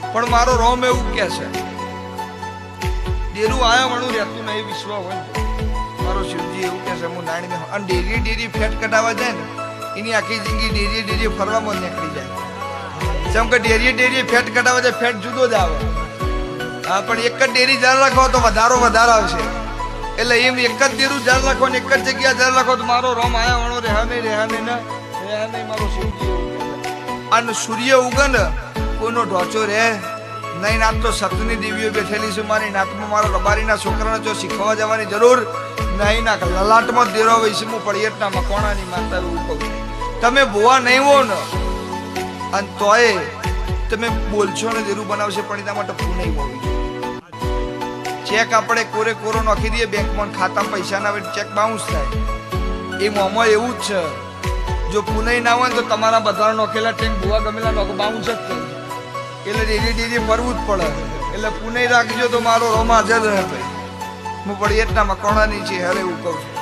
પણ મારો રોમ એવું કે છે ડેરું આયા વણું રહેતું નહીં વિશ્વ હોય મારો શિવજી એવું કે છે હું નાણી અને ડેરી ફેટ કઢાવવા જાય ને એની આખી જિંદગી ડેરી ફરવામાં નીકળી જાય જેમ કે ડેરી ફેટ કઢાવવા જાય ફેટ જુદો જ આવે હા પણ એક જ ડેરી જાળ રાખો તો વધારો આવશે એટલે એમ એક જ ડેરું જાળ રાખો ને એક જ જગ્યા જાળ રાખો તો મારો રોમ આયા વણો રહ્યા નહીં મારો શિવજી અને સૂર્ય ઉગન કોઈનો ઢોચો રહે નહીં નાત તો સતની દેવીઓ બેઠેલી છે મારી નાતમાં મારા રબારીના છોકરાને જો શીખવા જવાની જરૂર નહીં ના લલાટમાં દેરો હોય છે હું પડિયતના મકોણાની માતા એવું કહું તમે બોવા નહીં હો ને અને તોય તમે બોલશો ને દેરું બનાવશે પણ એના માટે ભૂ નહીં હોવી ચેક આપણે કોરો નાખી દઈએ બેંકમાં ખાતામાં પૈસા ના આવે ચેક બાઉન્સ થાય એ મોમાં એવું જ છે જો પુનઈ ના હોય તો તમારા બધા નોખેલા ટેન્ક ભૂવા ગમેલા નોખ બાઉન્સ જ થાય એટલે ડેરી ફરવું જ પડે એટલે પુનઈ રાખજો તો મારો રોમ હાજર રહે ભાઈ હું પડિયતના મકોણાની છે હવે એવું કહું છું